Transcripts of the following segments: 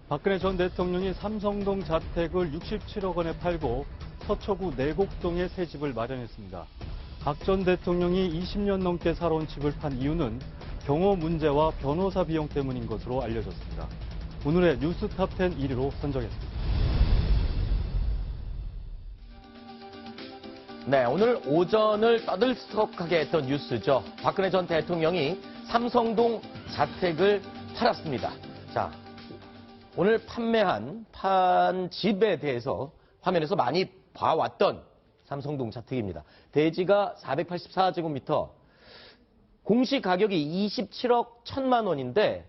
박근혜 전 대통령이 삼성동 자택을 67억 원에 팔고 서초구 내곡동에 새 집을 마련했습니다. 박 전 대통령이 20년 넘게 살아온 집을 판 이유는 경호 문제와 변호사 비용 때문인 것으로 알려졌습니다. 오늘의 뉴스탑10 1위로 선정했습니다. 네, 오늘 오전을 떠들썩하게 했던 뉴스죠. 박근혜 전 대통령이 삼성동 자택을 팔았습니다. 자, 오늘 판 집에 대해서 화면에서 많이 봐왔던 삼성동 자택입니다. 대지가 484제곱미터, 공시 가격이 27억 1천만 원인데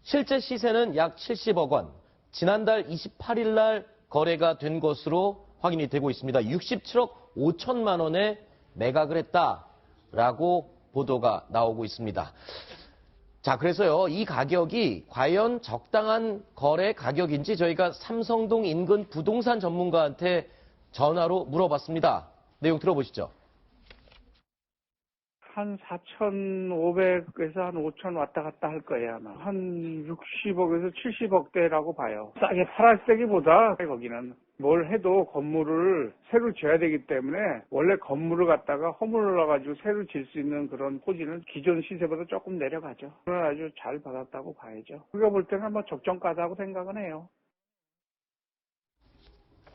실제 시세는 약 70억 원, 지난달 28일 날 거래가 된 것으로 확인이 되고 있습니다. 67억 5천만 원에 매각을 했다라고 보도가 나오고 있습니다. 자, 그래서요, 이 가격이 과연 적당한 거래 가격인지 저희가 삼성동 인근 부동산 전문가한테 전화로 물어봤습니다. 내용 들어보시죠. 한 4,500에서 한 5,000 왔다 갔다 할 거예요, 아마. 한 60억에서 70억대라고 봐요. 싸게 팔았다기보다 거기는 뭘 해도 건물을 새로 지어야 되기 때문에 원래 건물을 갖다가 허물러가지고 새로 질 수 있는 그런 토지는 기존 시세보다 조금 내려가죠. 그건 아주 잘 받았다고 봐야죠. 우리가 볼 때는 뭐 적정가다고 생각은 해요.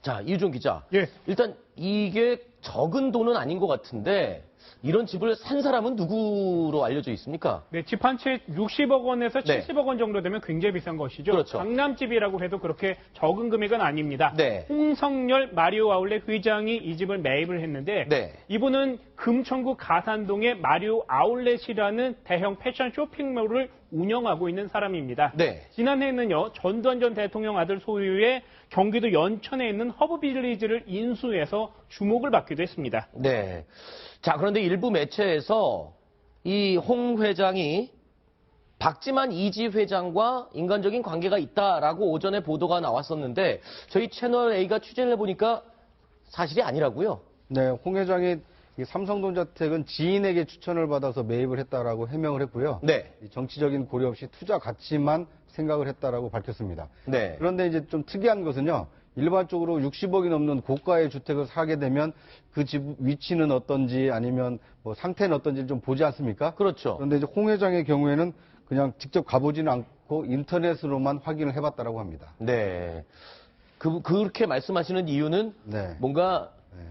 자, 이유종 기자. 예. 일단 이게 적은 돈은 아닌 것 같은데 이런 집을 산 사람은 누구로 알려져 있습니까? 네, 집 한 채 60억 원에서 네. 70억 원 정도 되면 굉장히 비싼 것이죠. 그렇죠. 강남집이라고 해도 그렇게 적은 금액은 아닙니다. 네. 홍성열 마리오 아울렛 회장이 이 집을 매입을 했는데 네. 이분은 금천구 가산동의 마리오 아울렛이라는 대형 패션 쇼핑몰을 운영하고 있는 사람입니다. 네. 지난해에는요, 전두환 전 대통령 아들 소유의 경기도 연천에 있는 허브빌리지를 인수해서 주목을 받기도 했습니다. 네. 자, 그런데 일부 매체에서 이 홍 회장이 박지만 이지 회장과 인간적인 관계가 있다라고 오전에 보도가 나왔었는데 저희 채널 A가 취재를 해보니까 사실이 아니라고요. 네, 홍 회장이 이 삼성동 자택은 지인에게 추천을 받아서 매입을 했다라고 해명을 했고요. 네. 이 정치적인 고려 없이 투자 가치만 생각을 했다라고 밝혔습니다. 네. 그런데 이제 좀 특이한 것은요. 일반적으로 60억이 넘는 고가의 주택을 사게 되면 그 집 위치는 어떤지 아니면 뭐 상태는 어떤지 좀 보지 않습니까? 그렇죠. 그런데 이제 홍 회장의 경우에는 그냥 직접 가보지는 않고 인터넷으로만 확인을 해봤다라고 합니다. 네. 그렇게 말씀하시는 이유는 네. 뭔가 네.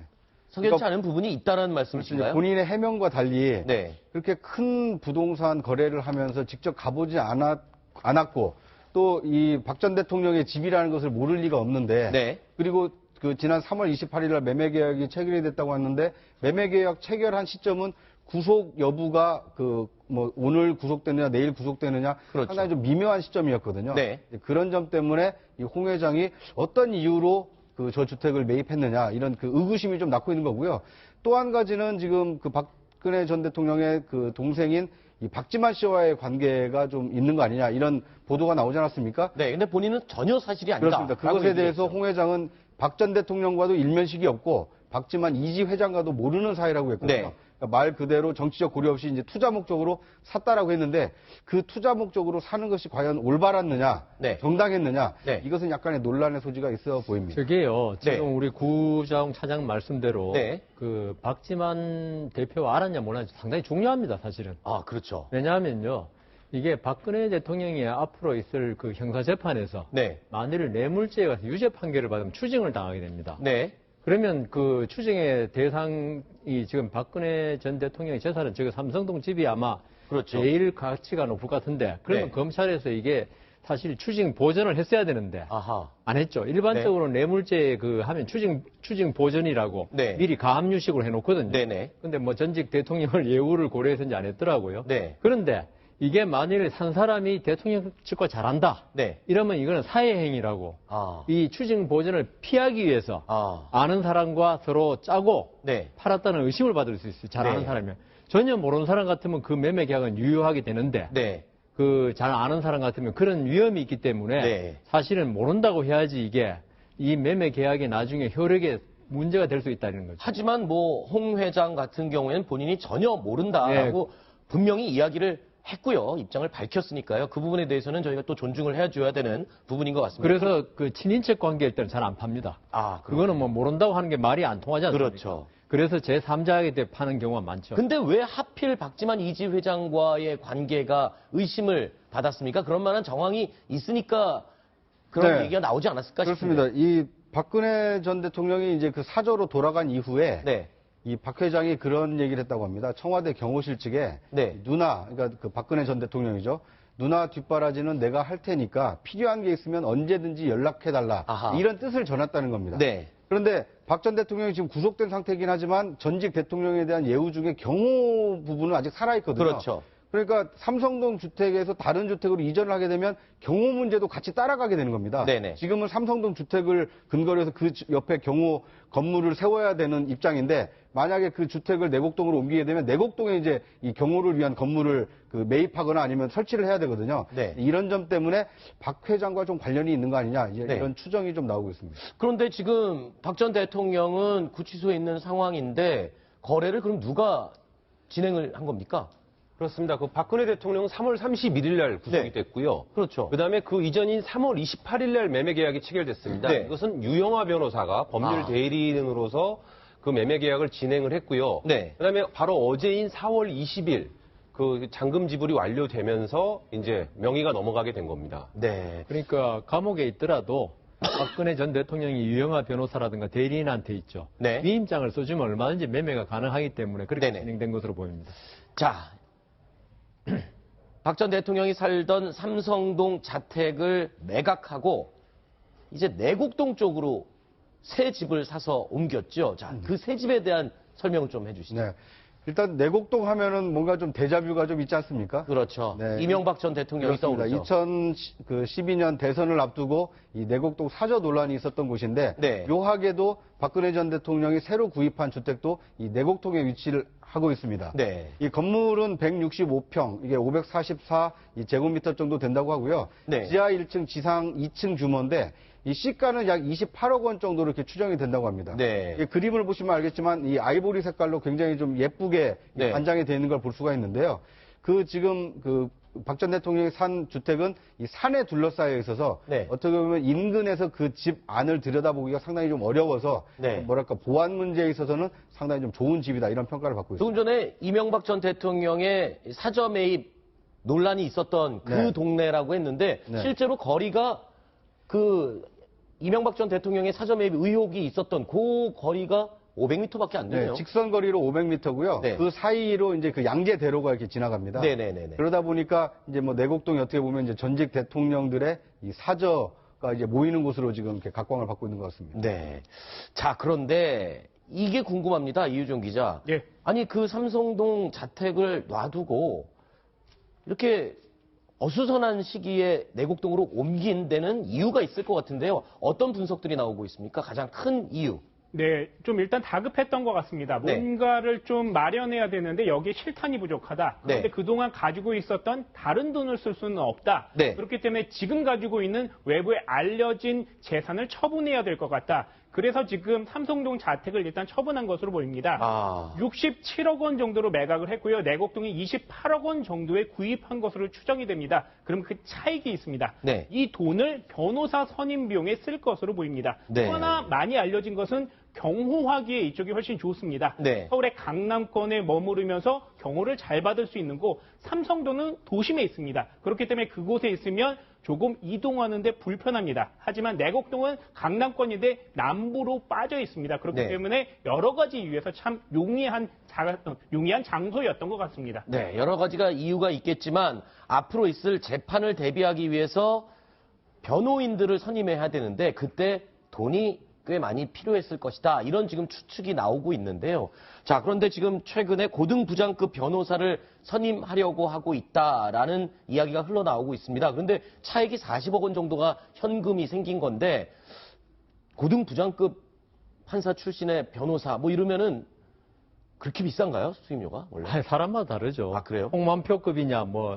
석연치 그러니까 않은 부분이 있다는 그렇죠. 말씀이신가요? 본인의 해명과 달리 네. 그렇게 큰 부동산 거래를 하면서 직접 가보지 않았고 또 이 박 전 대통령의 집이라는 것을 모를 리가 없는데 네. 그리고 그 지난 3월 28일 날 매매 계약이 체결이 됐다고 하는데 매매 계약 체결한 시점은 구속 여부가 뭐 오늘 구속되느냐 내일 구속되느냐 그렇죠. 상당히 좀 미묘한 시점이었거든요. 네. 그런 점 때문에 이 홍 회장이 어떤 이유로 저 주택을 매입했느냐 이런 의구심이 좀 낳고 있는 거고요. 또 한 가지는 지금 박근혜 전 대통령의 동생인 이 박지만 씨와의 관계가 좀 있는 거 아니냐 이런 보도가 나오지 않았습니까? 네, 근데 본인은 전혀 사실이 아니다. 그렇습니다. 그것에 대해서 홍 회장은 박 전 대통령과도 일면식이 없고 박지만 이지 회장과도 모르는 사이라고 했거든요. 네. 그러니까 말 그대로 정치적 고려 없이 이제 투자 목적으로 샀다라고 했는데 그 투자 목적으로 사는 것이 과연 올바랐느냐, 네. 정당했느냐 네. 이것은 약간의 논란의 소지가 있어 보입니다. 저게요. 지금 네. 우리 구정 차장 말씀대로 네. 그 박지만 대표 알았냐 몰랐냐 상당히 중요합니다, 사실은. 아, 그렇죠. 왜냐하면요. 이게 박근혜 대통령이 앞으로 있을 그 형사재판에서 네. 만일 뇌물죄에 가서 유죄 판결을 받으면 추징을 당하게 됩니다. 네. 그러면 그 추징의 대상이 지금 박근혜 전 대통령의 재산은 지금 삼성동 집이 아마 그렇죠. 제일 가치가 높을 것 같은데 그러면 네. 검찰에서 이게 사실 추징 보전을 했어야 되는데 아하. 안 했죠. 일반적으로 뇌물죄 하면 추징 보전이라고 네. 미리 가압류식으로 해놓거든요. 네네. 근데 뭐 전직 대통령을 예우를 고려해서인지 안 했더라고요. 네. 그런데 이게 만일 산 사람이 대통령 측과 잘한다. 네. 이러면 이거는 사회행위라고. 아. 이 추징 보전을 피하기 위해서 아. 아는 사람과 서로 짜고 네. 팔았다는 의심을 받을 수 있어요. 잘 아는 네. 사람이면. 전혀 모르는 사람 같으면 그 매매 계약은 유효하게 되는데 네. 그 잘 아는 사람 같으면 그런 위험이 있기 때문에 네. 사실은 모른다고 해야지 이게 이 매매 계약이 나중에 효력에 문제가 될 수 있다는 거죠. 하지만 뭐 홍 회장 같은 경우에는 본인이 전혀 모른다라고 분명히 이야기를 했고요. 입장을 밝혔으니까요. 그 부분에 대해서는 저희가 또 존중을 해줘야 되는 부분인 것 같습니다. 그래서 그 친인척 관계일 때는 잘 안 팝니다. 그거는 뭐 모른다고 하는 게 말이 안 통하지 않습니까? 그렇죠. 그래서 제3자에게 파는 경우가 많죠. 근데 왜 하필 박지만 이지 회장과의 관계가 의심을 받았습니까? 그런 만한 정황이 있으니까 그런 네. 얘기가 나오지 않았을까 그렇습니다. 싶습니다. 이 박근혜 전 대통령이 이제 그 사저로 돌아간 이후에 네. 이 박 회장이 그런 얘기를 했다고 합니다. 청와대 경호실 측에 네. 누나, 그러니까 그 박근혜 전 대통령이죠. 누나 뒷바라지는 내가 할 테니까 필요한 게 있으면 언제든지 연락해달라. 아하. 이런 뜻을 전했다는 겁니다. 네. 그런데 박 전 대통령이 지금 구속된 상태이긴 하지만 전직 대통령에 대한 예우 중에 경호 부분은 아직 살아있거든요. 그렇죠. 그러니까 삼성동 주택에서 다른 주택으로 이전을 하게 되면 경호 문제도 같이 따라가게 되는 겁니다. 네네. 지금은 삼성동 주택을 근거로 해서 그 옆에 경호 건물을 세워야 되는 입장인데 만약에 그 주택을 내곡동으로 옮기게 되면 내곡동에 이제 이 경호를 위한 건물을 그 매입하거나 아니면 설치를 해야 되거든요. 네. 이런 점 때문에 박 회장과 좀 관련이 있는 거 아니냐 이제 네. 이런 추정이 좀 나오고 있습니다. 그런데 지금 박 전 대통령은 구치소에 있는 상황인데 거래를 그럼 누가 진행을 한 겁니까? 그렇습니다. 그 박근혜 대통령은 3월 31일 날 구속이 네. 됐고요. 그렇죠. 그다음에 그 이전인 3월 28일 날 매매 계약이 체결됐습니다. 네. 이것은 유영하 변호사가 법률 대리인으로서 그 매매 계약을 진행을 했고요. 네. 그다음에 바로 어제인 4월 20일 그 잔금 지불이 완료되면서 이제 명의가 넘어가게 된 겁니다. 네. 그러니까 감옥에 있더라도 박근혜 전 대통령이 유영하 변호사라든가 대리인한테 있죠. 네. 위임장을 써주면 얼마든지 매매가 가능하기 때문에 그렇게 네네. 진행된 것으로 보입니다. 자, 박 전 대통령이 살던 삼성동 자택을 매각하고 이제 내곡동 쪽으로 새 집을 사서 옮겼죠. 자, 그 새 집에 대한 설명 좀 해주시죠. 네. 일단 내곡동 하면은 뭔가 좀 데자뷰가 좀 있지 않습니까? 그렇죠. 네. 이명박 전 대통령이 그렇습니다. 떠오르죠. 2012년 대선을 앞두고 이 내곡동 사저 논란이 있었던 곳인데 네. 묘하게도 박근혜 전 대통령이 새로 구입한 주택도 이 내곡동에 위치를 하고 있습니다. 네. 이 건물은 165평, 이게 544 제곱미터 정도 된다고 하고요. 네. 지하 1층, 지상 2층 규모인데 이 시가는 약 28억 원 정도로 이렇게 추정이 된다고 합니다. 네. 이 그림을 보시면 알겠지만 이 아이보리 색깔로 굉장히 좀 예쁘게 네. 관장이 되어 있는 걸 볼 수가 있는데요. 그 지금 그 박 전 대통령이 산 주택은 이 산에 둘러싸여 있어서 네. 어떻게 보면 인근에서 그 집 안을 들여다보기가 상당히 좀 어려워서 네. 뭐랄까 보안 문제에 있어서는 상당히 좀 좋은 집이다 이런 평가를 받고 있습니다. 조금 전에 이명박 전 대통령의 사저 매입 논란이 있었던 그 네. 동네라고 했는데 네. 실제로 거리가 그 이명박 전 대통령의 사저 매입 의혹이 있었던 그 거리가 500m밖에 안 되네요. 네, 직선 거리로 500m고요. 네. 그 사이로 이제 그 양재대로가 이렇게 지나갑니다. 네네네네. 그러다 보니까 이제 뭐 내곡동이 어떻게 보면 이제 전직 대통령들의 이 사저가 이제 모이는 곳으로 지금 이렇게 각광을 받고 있는 것 같습니다. 네. 자, 그런데 이게 궁금합니다. 이유정 기자. 예. 아니, 그 삼성동 자택을 놔두고 이렇게 어수선한 시기에 내곡동으로 옮긴 데는 이유가 있을 것 같은데요. 어떤 분석들이 나오고 있습니까? 가장 큰 이유. 네, 좀 일단 다급했던 것 같습니다. 네. 뭔가를 좀 마련해야 되는데 여기에 실탄이 부족하다. 그런데 네. 그동안 가지고 있었던 다른 돈을 쓸 수는 없다. 네. 그렇기 때문에 지금 가지고 있는 외부에 알려진 재산을 처분해야 될 것 같다. 그래서 지금 삼성동 자택을 일단 처분한 것으로 보입니다. 아. 67억 원 정도로 매각을 했고요. 내곡동이 28억 원 정도에 구입한 것으로 추정이 됩니다. 그럼 그 차익이 있습니다. 네. 이 돈을 변호사 선임 비용에 쓸 것으로 보입니다. 네. 또 하나 많이 알려진 것은 경호하기에 이쪽이 훨씬 좋습니다. 네. 서울의 강남권에 머무르면서 경호를 잘 받을 수 있는 곳, 삼성동은 도심에 있습니다. 그렇기 때문에 그곳에 있으면 조금 이동하는데 불편합니다. 하지만 내곡동은 강남권인데 남부로 빠져 있습니다. 그렇기 네. 때문에 여러 가지 이유에서 참 용이한 장소였던 것 같습니다. 네, 여러 가지가 이유가 있겠지만 앞으로 있을 재판을 대비하기 위해서 변호인들을 선임해야 되는데 그때 돈이 꽤 많이 필요했을 것이다. 이런 지금 추측이 나오고 있는데요. 자, 그런데 지금 최근에 고등부장급 변호사를 선임하려고 하고 있다라는 이야기가 흘러나오고 있습니다. 그런데 차액이 40억 원 정도가 현금이 생긴 건데 고등부장급 판사 출신의 변호사 뭐 이러면은 그렇게 비싼가요? 수임료가 원래? 아니, 사람마다 다르죠. 아, 그래요? 홍만표급이냐, 뭐,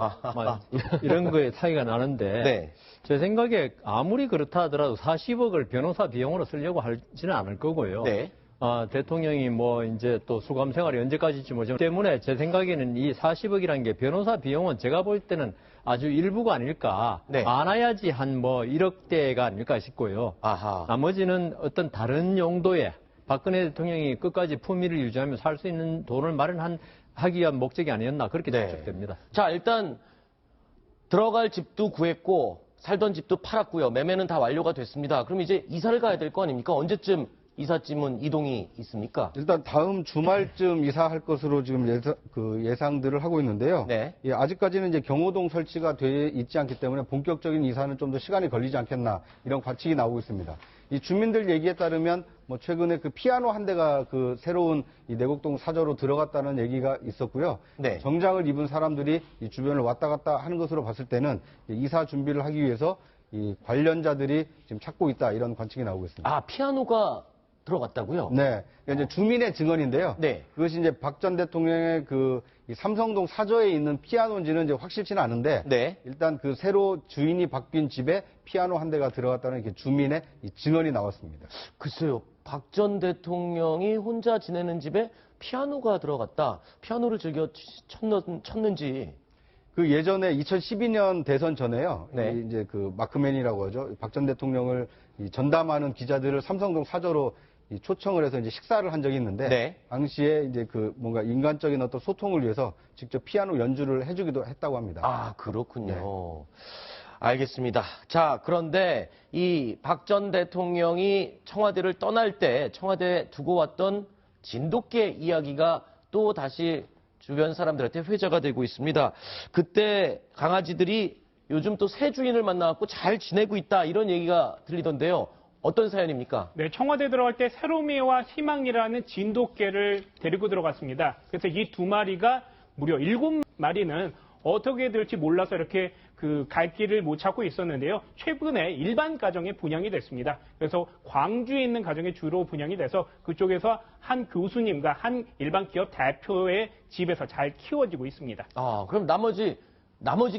이런 거에 차이가 나는데. 네. 제 생각에 아무리 그렇다 하더라도 40억을 변호사 비용으로 쓰려고 하지는 않을 거고요. 네. 대통령이 뭐 이제 또 수감 생활이 언제까지일지 모르기 때문에 제 생각에는 이 40억이라는 게 변호사 비용은 제가 볼 때는 아주 일부가 아닐까. 네. 많아야지 한 뭐 1억대가 아닐까 싶고요. 아하. 나머지는 어떤 다른 용도의 박근혜 대통령이 끝까지 품위를 유지하며 살 수 있는 돈을 마련하기 위한 목적이 아니었나 그렇게 네. 추측됩니다. 자, 일단 들어갈 집도 구했고 살던 집도 팔았고요. 매매는 다 완료가 됐습니다. 그럼 이제 이사를 가야 될 거 아닙니까? 언제쯤 이삿짐은 이동이 있습니까? 일단 다음 주말쯤 이사할 것으로 지금 예상들을 하고 있는데요. 네. 예, 아직까지는 이제 경호동 설치가 돼 있지 않기 때문에 본격적인 이사는 좀 더 시간이 걸리지 않겠나 이런 관측이 나오고 있습니다. 이 주민들 얘기에 따르면 뭐 최근에 그 피아노 한 대가 그 새로운 이 내곡동 사저로 들어갔다는 얘기가 있었고요. 네. 정장을 입은 사람들이 이 주변을 왔다 갔다 하는 것으로 봤을 때는 이사 준비를 하기 위해서 이 관련자들이 지금 찾고 있다 이런 관측이 나오고 있습니다. 아, 피아노가 들어갔다고요? 네. 이제 주민의 증언인데요. 네. 그것이 이제 박 전 대통령의 이 삼성동 사저에 있는 피아노인지는 이제 확실치는 않은데. 네. 일단 그 새로 주인이 바뀐 집에 피아노 한 대가 들어갔다는 이렇게 주민의 이 증언이 나왔습니다. 글쎄요. 박 전 대통령이 혼자 지내는 집에 피아노가 들어갔다. 피아노를 즐겨 쳤는지. 그 예전에 2012년 대선 전에요. 네. 이제 그 마크맨이라고 하죠. 박 전 대통령을 전담하는 기자들을 삼성동 사저로 초청을 해서 이제 식사를 한 적이 있는데. 네. 당시에 이제 그 뭔가 인간적인 어떤 소통을 위해서 직접 피아노 연주를 해주기도 했다고 합니다. 아, 그렇군요. 알겠습니다. 자, 그런데 이 박 전 대통령이 청와대를 떠날 때 청와대에 두고 왔던 진돗개 이야기가 또 다시 주변 사람들한테 회자가 되고 있습니다. 그때 강아지들이 요즘 또 새 주인을 만나갖고 잘 지내고 있다 이런 얘기가 들리던데요. 어떤 사연입니까? 네, 청와대 들어갈 때 새로미와 희망이라는 진돗개를 데리고 들어갔습니다. 그래서 이 두 마리가 무려 7마리는 어떻게 될지 몰라서 이렇게 갈 길을 못 찾고 있었는데요. 최근에 일반 가정에 분양이 됐습니다. 그래서 광주에 있는 가정에 주로 분양이 돼서 그쪽에서 한 교수님과 한 일반 기업 대표의 집에서 잘 키워지고 있습니다. 아, 그럼 나머지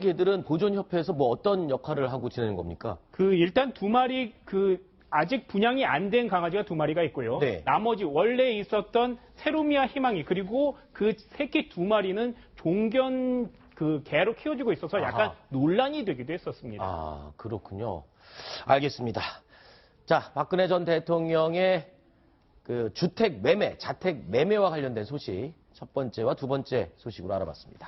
개들은 보존협회에서 뭐 어떤 역할을 하고 지내는 겁니까? 일단 두 마리 아직 분양이 안 된 강아지가 2마리가 있고요. 네. 나머지 원래 있었던 세로미와 희망이 그리고 그 새끼 2마리는 종견 개로 키워지고 있어서 약간 아하. 논란이 되기도 했었습니다. 아, 그렇군요. 알겠습니다. 자, 박근혜 전 대통령의 주택 매매, 자택 매매와 관련된 소식 첫 번째와 두 번째 소식으로 알아봤습니다.